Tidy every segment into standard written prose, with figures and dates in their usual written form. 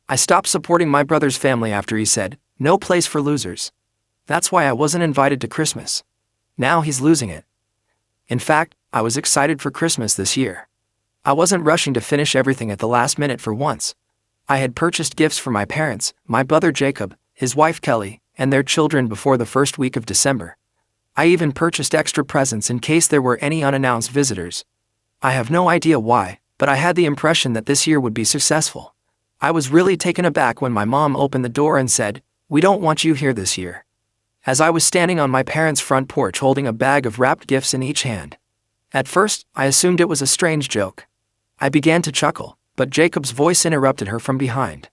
I stopped supporting my brother's family after he said, "No place for losers." That's why I wasn't invited to Christmas. Now he's losing it. In fact, I was excited for Christmas this year. I wasn't rushing to finish everything at the last minute for once. I had purchased gifts for my parents, my brother Jacob, his wife Kelly, and their children before the first week of December. I even purchased extra presents in case there were any unannounced visitors. I have no idea why, but I had the impression that this year would be successful. I was really taken aback when my mom opened the door and said, "We don't want you here this year." As I was standing on my parents' front porch holding a bag of wrapped gifts in each hand. At first, I assumed it was a strange joke. I began to chuckle, but Jacob's voice interrupted her from behind.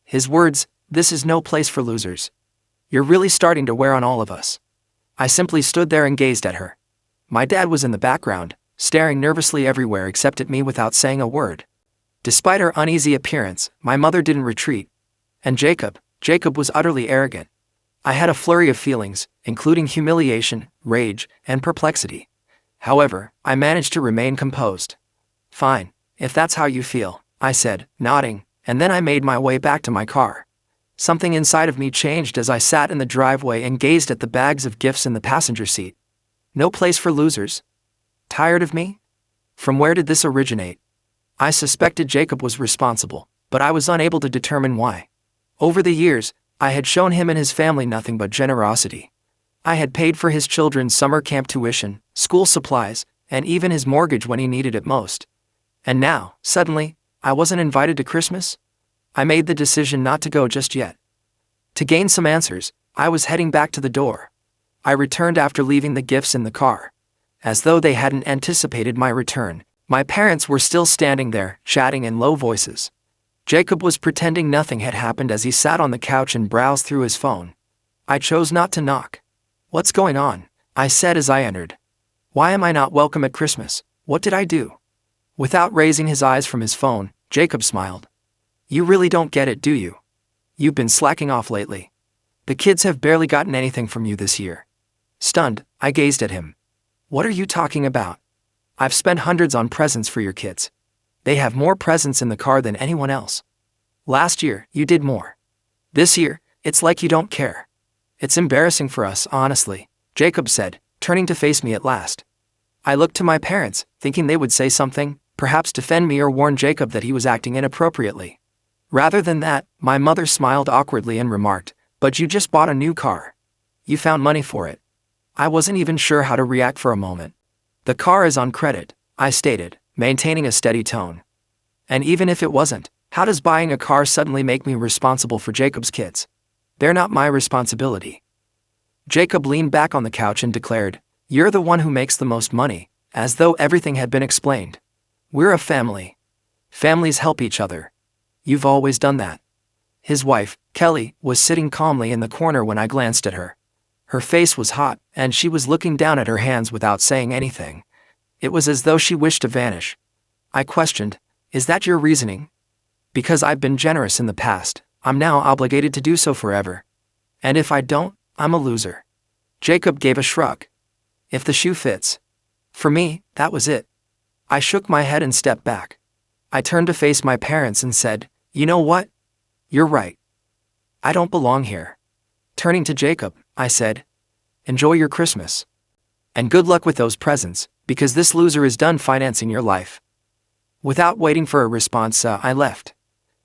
His words, "This is no place for losers. You're really starting to wear on all of us." I simply stood there and gazed at her. My dad was in the background, staring nervously everywhere except at me without saying a word. Despite her uneasy appearance, my mother didn't retreat. And Jacob was utterly arrogant. I had a flurry of feelings, including humiliation, rage, and perplexity. However, I managed to remain composed. "Fine, if that's how you feel," I said, nodding, and then I made my way back to my car. Something inside of me changed as I sat in the driveway and gazed at the bags of gifts in the passenger seat. No place for losers? Tired of me? From where did this originate? I suspected Jacob was responsible, but I was unable to determine why. Over the years, I had shown him and his family nothing but generosity. I had paid for his children's summer camp tuition, school supplies, and even his mortgage when he needed it most. And now, suddenly, I wasn't invited to Christmas? I made the decision not to go just yet. To gain some answers, I was heading back to the door. I returned after leaving the gifts in the car. As though they hadn't anticipated my return, my parents were still standing there, chatting in low voices. Jacob was pretending nothing had happened as he sat on the couch and browsed through his phone. I chose not to knock. "What's going on?" I said as I entered. "Why am I not welcome at Christmas? What did I do?" Without raising his eyes from his phone, Jacob smiled. "You really don't get it, do you? You've been slacking off lately. The kids have barely gotten anything from you this year." Stunned, I gazed at him. "What are you talking about? I've spent hundreds on presents for your kids. They have more presents in the car than anyone else. Last year, you did more. This year, it's like you don't care. It's embarrassing for us, honestly," Jacob said, turning to face me at last. I looked to my parents, thinking they would say something, perhaps defend me or warn Jacob that he was acting inappropriately. Rather than that, my mother smiled awkwardly and remarked, "But you just bought a new car. You found money for it." I wasn't even sure how to react for a moment. "The car is on credit," I stated, maintaining a steady tone. "And even if it wasn't, how does buying a car suddenly make me responsible for Jacob's kids? They're not my responsibility." Jacob leaned back on the couch and declared, "You're the one who makes the most money," as though everything had been explained. "We're a family. Families help each other. You've always done that." His wife, Kelly, was sitting calmly in the corner when I glanced at her. Her face was hot, and she was looking down at her hands without saying anything. It was as though she wished to vanish. I questioned, "Is that your reasoning? Because I've been generous in the past, I'm now obligated to do so forever. And if I don't, I'm a loser." Jacob gave a shrug. "If the shoe fits." For me, that was it. I shook my head and stepped back. I turned to face my parents and said, "You know what? You're right. I don't belong here." Turning to Jacob, I said, "Enjoy your Christmas. And good luck with those presents, because this loser is done financing your life." Without waiting for a response, I left.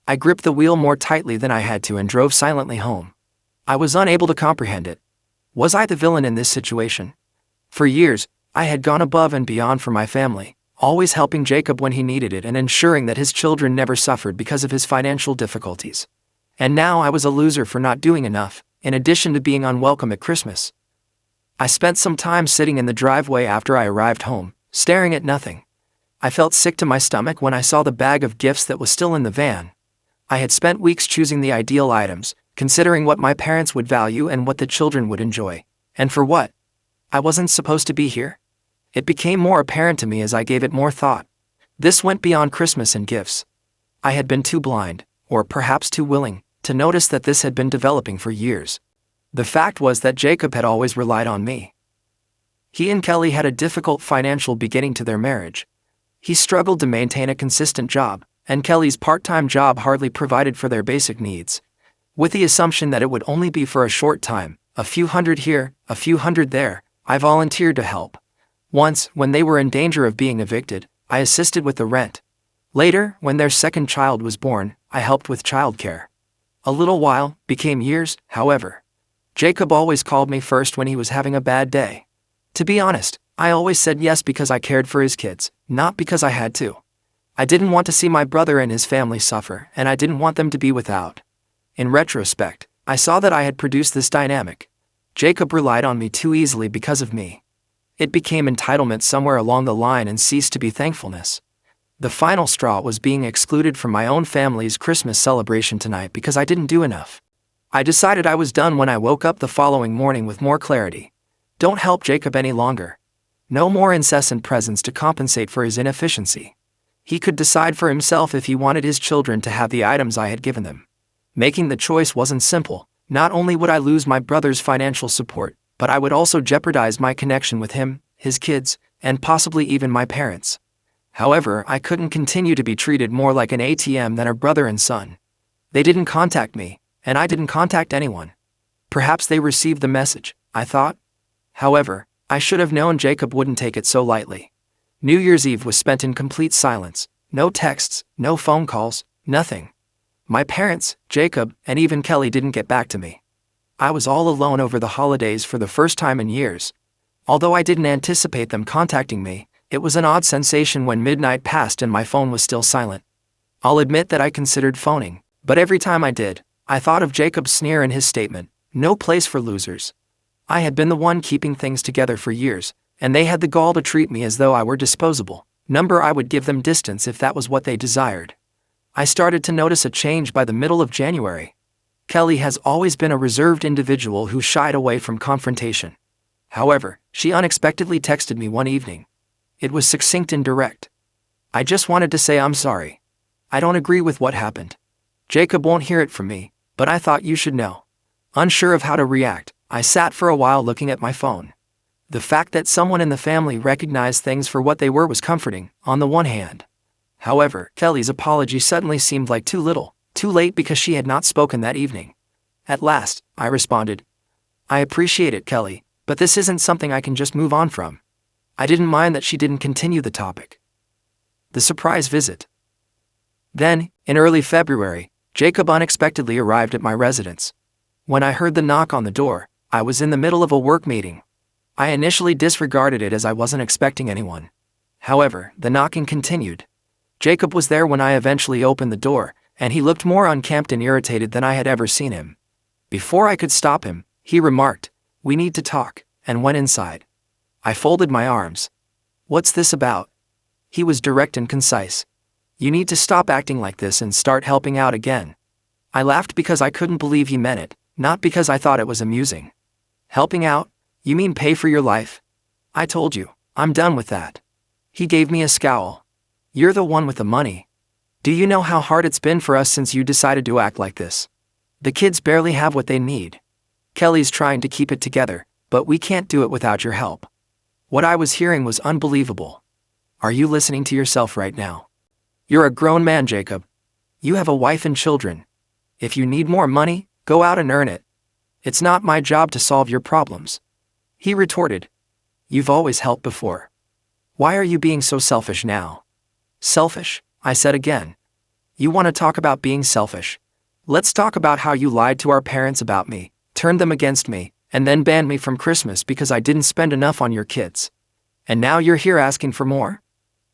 I gripped the wheel more tightly than I had to and drove silently home. I was unable to comprehend it. Was I the villain in this situation? For years, I had gone above and beyond for my family, always helping Jacob when he needed it and ensuring that his children never suffered because of his financial difficulties. And now I was a loser for not doing enough, in addition to being unwelcome at Christmas. I spent some time sitting in the driveway after I arrived home, staring at nothing. I felt sick to my stomach when I saw the bag of gifts that was still in the van. I had spent weeks choosing the ideal items, considering what my parents would value and what the children would enjoy. And for what? I wasn't supposed to be here? It became more apparent to me as I gave it more thought. This went beyond Christmas and gifts. I had been too blind, or perhaps too willing, to notice that this had been developing for years. The fact was that Jacob had always relied on me. He and Kelly had a difficult financial beginning to their marriage. He struggled to maintain a consistent job, and Kelly's part-time job hardly provided for their basic needs. With the assumption that it would only be for a short time, a few hundred here, a few hundred there, I volunteered to help. Once, when they were in danger of being evicted, I assisted with the rent. Later, when their second child was born, I helped with childcare. A little while became years, however. Jacob always called me first when he was having a bad day. To be honest, I always said yes because I cared for his kids, not because I had to. I didn't want to see my brother and his family suffer, and I didn't want them to be without. In retrospect, I saw that I had produced this dynamic. Jacob relied on me too easily because of me. It became entitlement somewhere along the line and ceased to be thankfulness. The final straw was being excluded from my own family's Christmas celebration tonight because I didn't do enough. I decided I was done when I woke up the following morning with more clarity. Don't help Jacob any longer. No more incessant presents to compensate for his inefficiency. He could decide for himself if he wanted his children to have the items I had given them. Making the choice wasn't simple. Not only would I lose my brother's financial support, but I would also jeopardize my connection with him, his kids, and possibly even my parents. However, I couldn't continue to be treated more like an ATM than a brother and son. They didn't contact me, and I didn't contact anyone. Perhaps they received the message, I thought. However, I should have known Jacob wouldn't take it so lightly. New Year's Eve was spent in complete silence. No texts, no phone calls, nothing. My parents, Jacob, and even Kelly didn't get back to me. I was all alone over the holidays for the first time in years. Although I didn't anticipate them contacting me, it was an odd sensation when midnight passed and my phone was still silent. I'll admit that I considered phoning, but every time I did, I thought of Jacob's sneer in his statement, "No place for losers." I had been the one keeping things together for years, and they had the gall to treat me as though I were disposable. I would give them distance if that was what they desired. I started to notice a change by the middle of January. Kelly has always been a reserved individual who shied away from confrontation. However, she unexpectedly texted me one evening. It was succinct and direct. "I just wanted to say I'm sorry. I don't agree with what happened. Jacob won't hear it from me, but I thought you should know." Unsure of how to react, I sat for a while looking at my phone. The fact that someone in the family recognized things for what they were was comforting, on the one hand. However, Kelly's apology suddenly seemed like too little, too late because she had not spoken that evening. At last, I responded, "I appreciate it, Kelly, but this isn't something I can just move on from." I didn't mind that she didn't continue the topic. The surprise visit. Then, in early February, Jacob unexpectedly arrived at my residence. When I heard the knock on the door, I was in the middle of a work meeting. I initially disregarded it as I wasn't expecting anyone. However, the knocking continued. Jacob was there when I eventually opened the door, and he looked more unkempt and irritated than I had ever seen him. Before I could stop him, he remarked, "We need to talk," and went inside. I folded my arms. "What's this about?" He was direct and concise. "You need to stop acting like this and start helping out again." I laughed because I couldn't believe he meant it, not because I thought it was amusing. "Helping out? You mean pay for your life?" I told you, I'm done with that. He gave me a scowl. "You're the one with the money. Do you know how hard it's been for us since you decided to act like this? The kids barely have what they need. Kelly's trying to keep it together, but we can't do it without your help." What I was hearing was unbelievable. Are you listening to yourself right now? You're a grown man, Jacob. You have a wife and children. If you need more money, go out and earn it. It's not my job to solve your problems. He retorted. "You've always helped before. Why are you being so selfish now?" "Selfish?" I said again. "You want to talk about being selfish? Let's talk about how you lied to our parents about me, turned them against me, and then banned me from Christmas because I didn't spend enough on your kids. And now you're here asking for more?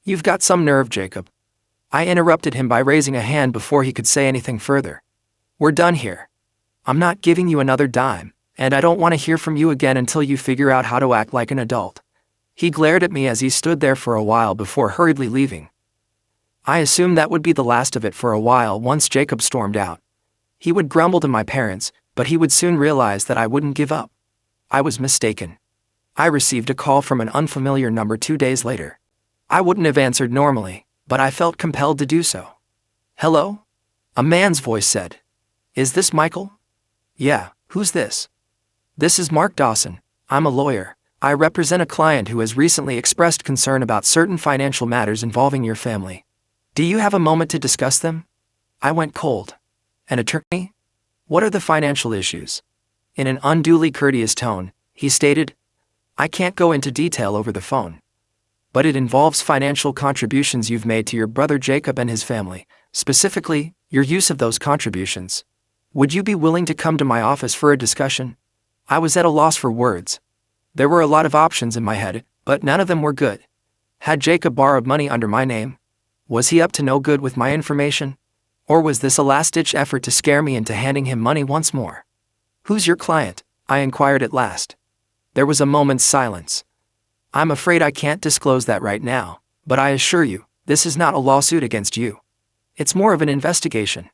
You've got some nerve, Jacob." I interrupted him by raising a hand before he could say anything further. "We're done here. I'm not giving you another dime, and I don't want to hear from you again until you figure out how to act like an adult." He glared at me as he stood there for a while before hurriedly leaving. I assumed that would be the last of it for a while once Jacob stormed out. He would grumble to my parents, but he would soon realize that I wouldn't give up. I was mistaken. I received a call from an unfamiliar number 2 days later. I wouldn't have answered normally, but I felt compelled to do so. "Hello?" A man's voice said. "Is this Michael?" "Yeah, who's this?" "This is Mark Dawson. I'm a lawyer. I represent a client who has recently expressed concern about certain financial matters involving your family." Do you have a moment to discuss them? I went cold. An attorney? What are the financial issues? In an unduly courteous tone, he stated, I can't go into detail over the phone. But it involves financial contributions you've made to your brother Jacob and his family, specifically, your use of those contributions. Would you be willing to come to my office for a discussion? I was at a loss for words. There were a lot of options in my head, but none of them were good. Had Jacob borrowed money under my name? Was he up to no good with my information? Or was this a last-ditch effort to scare me into handing him money once more? Who's your client? I inquired at last. There was a moment's silence. I'm afraid I can't disclose that right now, but I assure you, this is not a lawsuit against you. It's more of an investigation.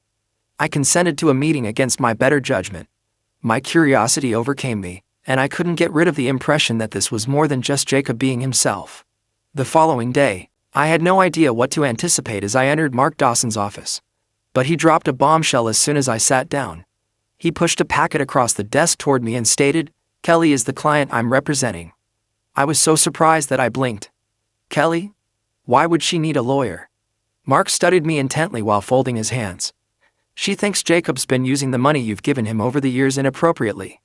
I consented to a meeting against my better judgment. My curiosity overcame me, and I couldn't get rid of the impression that this was more than just Jacob being himself. The following day, I had no idea what to anticipate as I entered Mark Dawson's office. But he dropped a bombshell as soon as I sat down. He pushed a packet across the desk toward me and stated, Kelly is the client I'm representing. I was so surprised that I blinked. Kelly? Why would she need a lawyer? Mark studied me intently while folding his hands. She thinks Jacob's been using the money you've given him over the years inappropriately.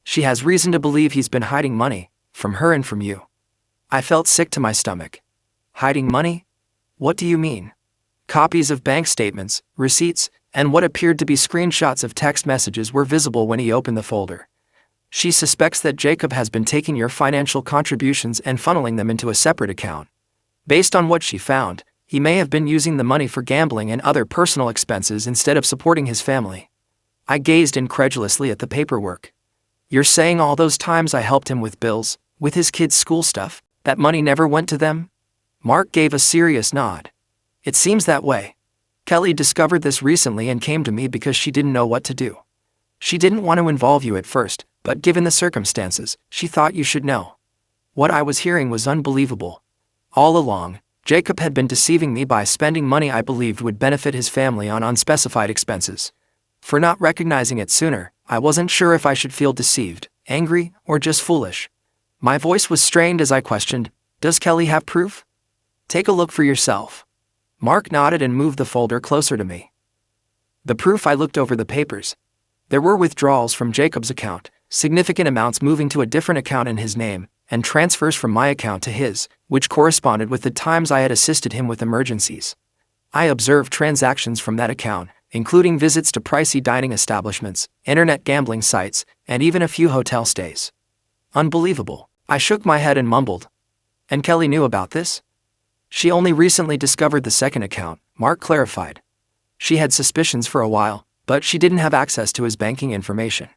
She has reason to believe he's been hiding money, from her and from you. I felt sick to my stomach. Hiding money? What do you mean? Copies of bank statements, receipts, and what appeared to be screenshots of text messages were visible when he opened the folder. She suspects that Jacob has been taking your financial contributions and funneling them into a separate account. Based on what she found, he may have been using the money for gambling and other personal expenses instead of supporting his family. I gazed incredulously at the paperwork. You're saying all those times I helped him with bills, with his kids' school stuff, that money never went to them? Mark gave a serious nod. It seems that way. Kelly discovered this recently and came to me because she didn't know what to do. She didn't want to involve you at first, but given the circumstances, she thought you should know. What I was hearing was unbelievable. All along, Jacob had been deceiving me by spending money I believed would benefit his family on unspecified expenses. For not recognizing it sooner, I wasn't sure if I should feel deceived, angry, or just foolish. My voice was strained as I questioned, Does Kelly have proof? Take a look for yourself. Mark nodded and moved the folder closer to me. The proof. I looked over the papers. There were withdrawals from Jacob's account, significant amounts moving to a different account in his name, and transfers from my account to his, which corresponded with the times I had assisted him with emergencies. I observed transactions from that account, including visits to pricey dining establishments, internet gambling sites, and even a few hotel stays. Unbelievable. I shook my head and mumbled. And Kelly knew about this? She only recently discovered the second account, Mark clarified. She had suspicions for a while, but she didn't have access to his banking information.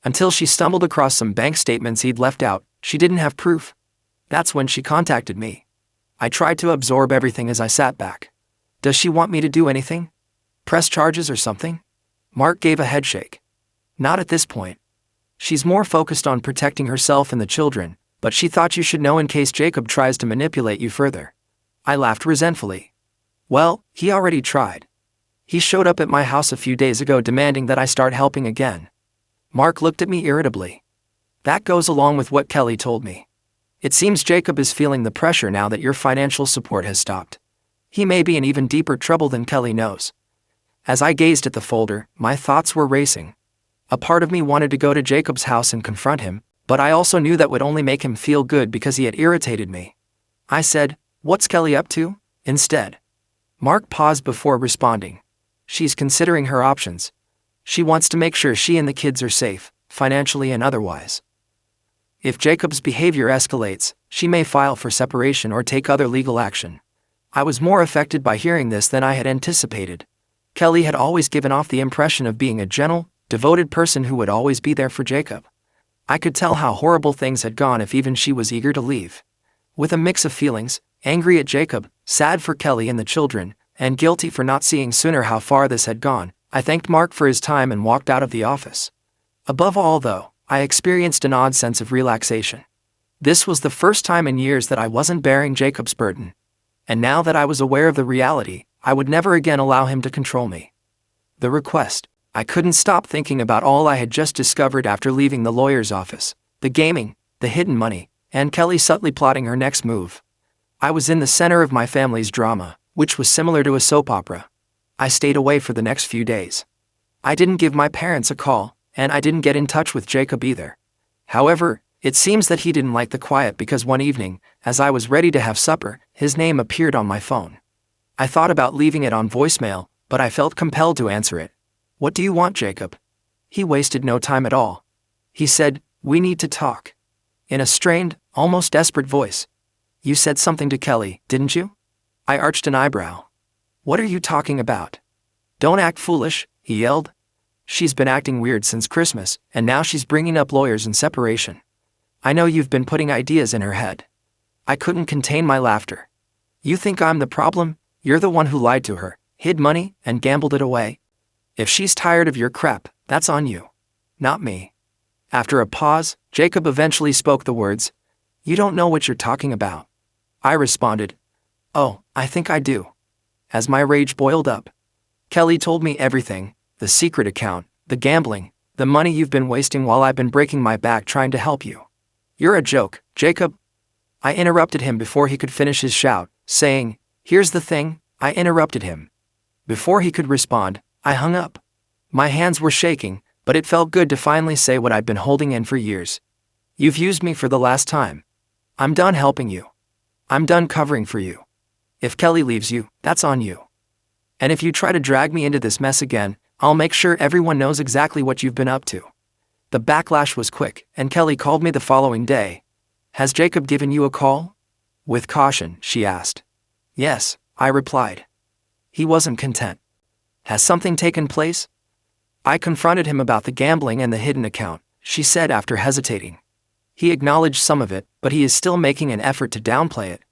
Until she stumbled across some bank statements he'd left out, she didn't have proof. That's when she contacted me. I tried to absorb everything as I sat back. Does she want me to do anything? Press charges or something? Mark gave a headshake. Not at this point. She's more focused on protecting herself and the children, but she thought you should know in case Jacob tries to manipulate you further. I laughed resentfully. Well, he already tried. He showed up at my house a few days ago demanding that I start helping again. Mark looked at me irritably. That goes along with what Kelly told me. It seems Jacob is feeling the pressure now that your financial support has stopped. He may be in even deeper trouble than Kelly knows. As I gazed at the folder, my thoughts were racing. A part of me wanted to go to Jacob's house and confront him, but I also knew that would only make him feel good because he had irritated me. I said, What's Kelly up to? Instead. Mark paused before responding. She's considering her options. She wants to make sure she and the kids are safe, financially and otherwise. If Jacob's behavior escalates, she may file for separation or take other legal action. I was more affected by hearing this than I had anticipated. Kelly had always given off the impression of being a gentle, devoted person who would always be there for Jacob. I could tell how horrible things had gone if even she was eager to leave. With a mix of feelings, angry at Jacob, sad for Kelly and the children, and guilty for not seeing sooner how far this had gone, I thanked Mark for his time and walked out of the office. Above all, though, I experienced an odd sense of relaxation. This was the first time in years that I wasn't bearing Jacob's burden. And now that I was aware of the reality, I would never again allow him to control me. The request. I couldn't stop thinking about all I had just discovered after leaving the lawyer's office. The gaming, the hidden money, and Kelly subtly plotting her next move. I was in the center of my family's drama, which was similar to a soap opera. I stayed away for the next few days. I didn't give my parents a call, and I didn't get in touch with Jacob either. However, it seems that he didn't like the quiet because one evening, as I was ready to have supper, his name appeared on my phone. I thought about leaving it on voicemail, but I felt compelled to answer it. "What do you want, Jacob?" He wasted no time at all. He said, "We need to talk." In a strained, almost desperate voice. "You said something to Kelly, didn't you?" I arched an eyebrow. "What are you talking about?" "Don't act foolish," he yelled. "She's been acting weird since Christmas, and now she's bringing up lawyers and separation. I know you've been putting ideas in her head." I couldn't contain my laughter. "You think I'm the problem? You're the one who lied to her, hid money, and gambled it away. If she's tired of your crap, that's on you. Not me." After a pause, Jacob eventually spoke the words, "You don't know what you're talking about." I responded, "Oh, I think I do." As my rage boiled up. "Kelly told me everything, the secret account, the gambling, the money you've been wasting while I've been breaking my back trying to help you. You're a joke, Jacob." I interrupted him before he could finish his shout, saying, "Here's the thing," I interrupted him. Before he could respond, I hung up. My hands were shaking, but it felt good to finally say what I'd been holding in for years. "You've used me for the last time. I'm done helping you. I'm done covering for you. If Kelly leaves you, that's on you. And if you try to drag me into this mess again, I'll make sure everyone knows exactly what you've been up to." The backlash was quick, and Kelly called me the following day. "Has Jacob given you a call?" With caution, she asked. "Yes," I replied. He wasn't content. "Has something taken place?" "I confronted him about the gambling and the hidden account," she said after hesitating. "He acknowledged some of it, but he is still making an effort to downplay it."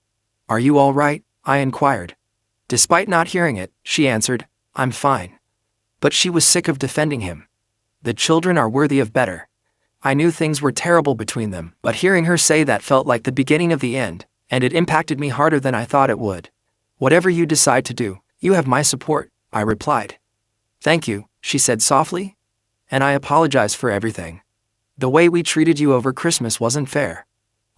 "Are you all right?" I inquired. Despite not hearing it, she answered, "I'm fine." But she was sick of defending him. "The children are worthy of better." I knew things were terrible between them, but hearing her say that felt like the beginning of the end, and it impacted me harder than I thought it would. "Whatever you decide to do, you have my support," I replied. "Thank you," she said softly. "And I apologize for everything. The way we treated you over Christmas wasn't fair.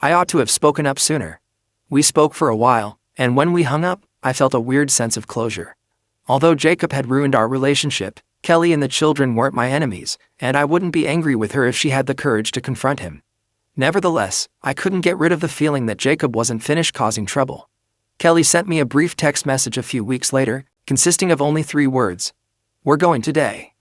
I ought to have spoken up sooner." We spoke for a while, and when we hung up, I felt a weird sense of closure. Although Jacob had ruined our relationship, Kelly and the children weren't my enemies, and I wouldn't be angry with her if she had the courage to confront him. Nevertheless, I couldn't get rid of the feeling that Jacob wasn't finished causing trouble. Kelly sent me a brief text message a few weeks later, consisting of only 3 words. "We're going today."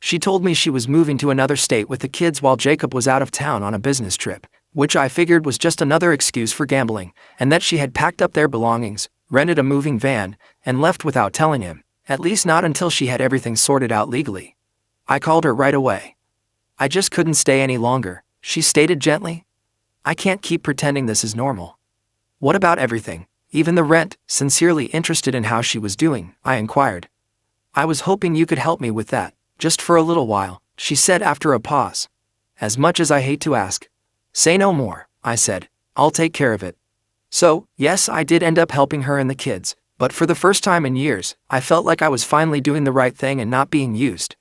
She told me she was moving to another state with the kids while Jacob was out of town on a business trip, which I figured was just another excuse for gambling, and that she had packed up their belongings, rented a moving van, and left without telling him, at least not until she had everything sorted out legally. I called her right away. "I just couldn't stay any longer," she stated gently. "I can't keep pretending this is normal." "What about everything, even the rent?" Sincerely interested in how she was doing, I inquired. "I was hoping you could help me with that, just for a little while," she said after a pause. "As much as I hate to ask." "Say no more," I said. "I'll take care of it." So, yes, I did end up helping her and the kids, but for the first time in years, I felt like I was finally doing the right thing and not being used.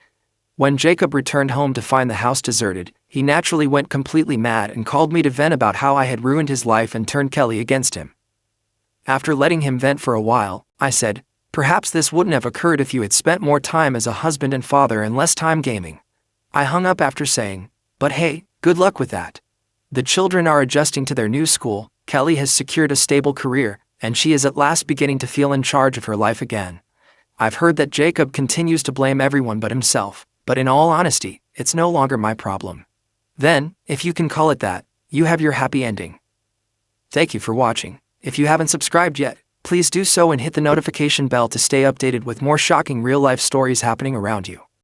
When Jacob returned home to find the house deserted, he naturally went completely mad and called me to vent about how I had ruined his life and turned Kelly against him. After letting him vent for a while, I said, "Perhaps this wouldn't have occurred if you had spent more time as a husband and father and less time gaming." I hung up after saying, "But hey, good luck with that. The children are adjusting to their new school, Kelly has secured a stable career, and she is at last beginning to feel in charge of her life again. I've heard that Jacob continues to blame everyone but himself, but in all honesty, it's no longer my problem." Then, if you can call it that, you have your happy ending. Thank you for watching. If you haven't subscribed yet, please do so and hit the notification bell to stay updated with more shocking real-life stories happening around you.